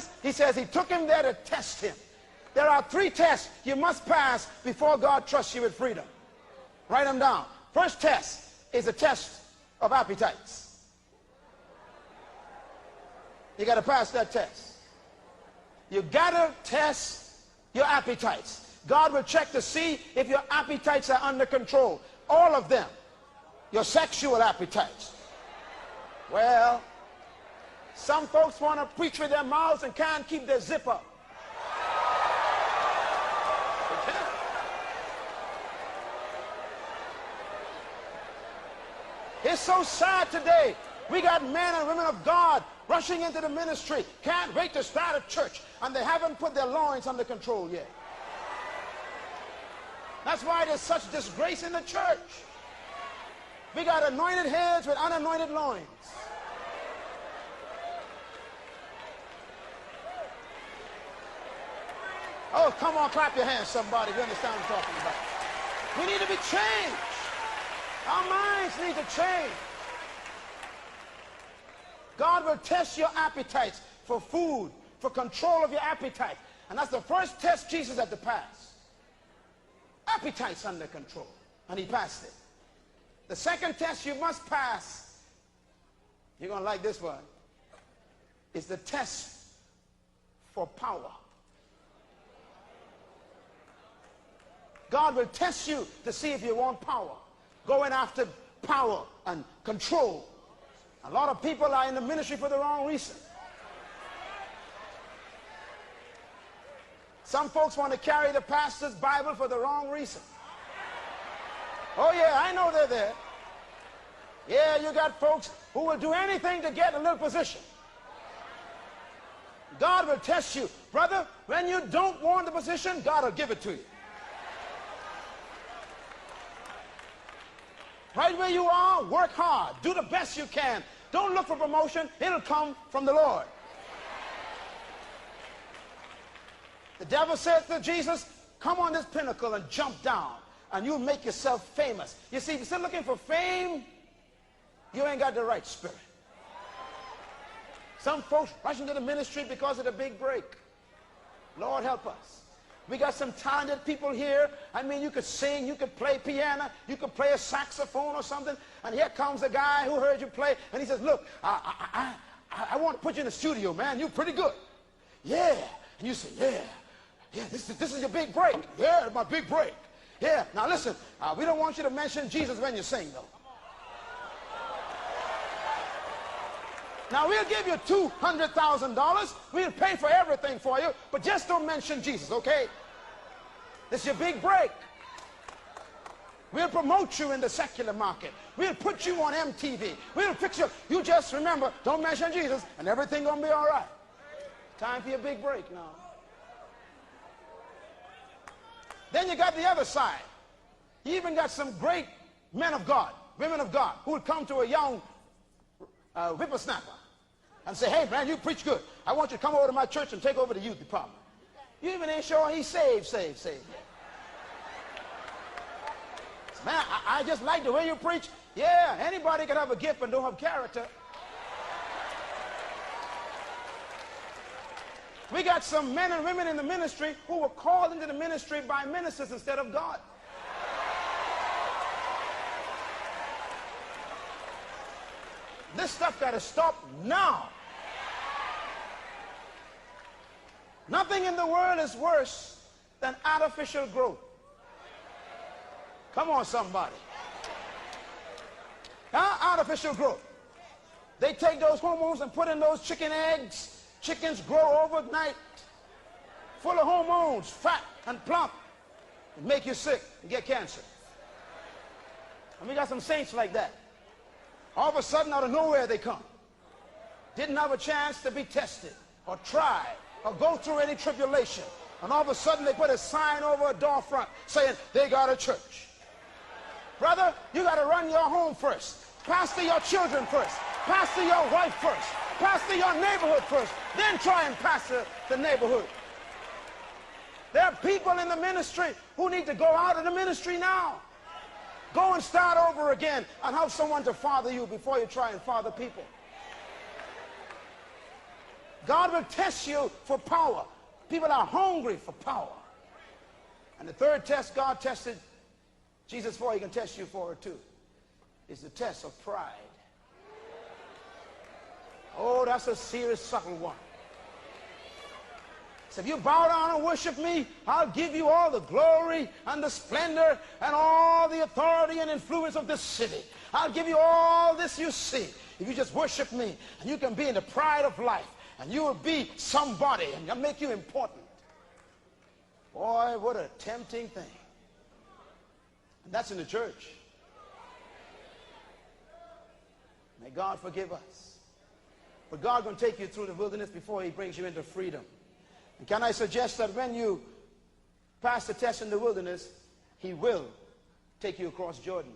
notice he says he took him there to test him. There are 3 tests you must pass before God trusts you with freedom. Write them down. First test is a test of appetites. You got to pass that test. You got to test your appetites. God will check to see if your appetites are under control. All of them. Your sexual appetites. Well, some folks want to preach with their mouths and can't keep their zip up. They can't. It's so sad today. We got men and women of God rushing into the ministry, can't wait to start a church, and they haven't put their loins under control yet. That's why there's such disgrace in the church. We got anointed heads with unanointed loins. Oh, come on, clap your hands, somebody, if you understand what I'm talking about. We need to be changed. Our minds need to change. God will test your appetites for food, for control of your appetite. And that's the first test Jesus had to pass. Appetites under control. And he passed it. The second test you must pass, you're going to like this one, is the test for power. God will test you to see if you want power. Going after power and control. A lot of people are in the ministry for the wrong reason. Some folks want to carry the pastor's Bible for the wrong reason. Oh yeah, I know they're there. Yeah, you got folks who will do anything to get a little position. God will test you. Brother, when you don't want the position, God will give it to you. Right where you are, work hard. Do the best you can. Don't look for promotion. It'll come from the Lord. The devil said to Jesus, come on this pinnacle and jump down, and you'll make yourself famous. You see, if you're still looking for fame, you ain't got the right spirit. Some folks rush into the ministry because of the big break. Lord help us. We got some talented people here. I mean, you could sing, you could play piano, you could play a saxophone or something. And here comes a guy who heard you play, and he says, look, I want to put you in the studio, man. You're pretty good. Yeah. And you say, yeah, this is your big break. Yeah, my big break. Yeah. Now listen, we don't want you to mention Jesus when you sing, though. Now, we'll give you $200,000. We'll pay for everything for you, but just don't mention Jesus, okay? This is your big break. We'll promote you in the secular market. We'll put you on MTV. We'll fix you. You just remember, don't mention Jesus, and everything gonna be all right. Time for your big break now. Then you got the other side. You even got some great men of God, women of God, who would come to a young whippersnapper and say, hey man, you preach good. I want you to come over to my church and take over the youth department. You even ain't sure he's saved. Man, I just like the way you preach. Yeah, anybody can have a gift and don't have character. We got some men and women in the ministry who were called into the ministry by ministers instead of God. This stuff got to stop now. Nothing in the world is worse than artificial growth. Come on, somebody. Artificial growth. They take those hormones and put in those chicken eggs. Chickens grow overnight, full of hormones, fat and plump, and make you sick and get cancer. And we got some saints like that. All of a sudden, out of nowhere they come. Didn't have a chance to be tested or tried or go through any tribulation. And all of a sudden they put a sign over a door front saying they got a church. Brother, you got to run your home first. Pastor your children first. Pastor your wife first. Pastor your neighborhood first. Then try and pastor the neighborhood. There are people in the ministry who need to go out of the ministry now. Go and start over again and have someone to father you before you try and father people. God will test you for power. People are hungry for power. And the third test God tested Jesus for, he can test you for it too, is the test of pride. Oh, that's a serious, subtle one. So if you bow down and worship me, I'll give you all the glory and the splendor and all the authority and influence of this city. I'll give you all this you see. If you just worship me, and you can be in the pride of life, and you will be somebody, and I'll make you important. Boy, what a tempting thing. And that's in the church. May God forgive us. But God's going to take you through the wilderness before he brings you into freedom. And can I suggest that when you pass the test in the wilderness, he will take you across Jordan.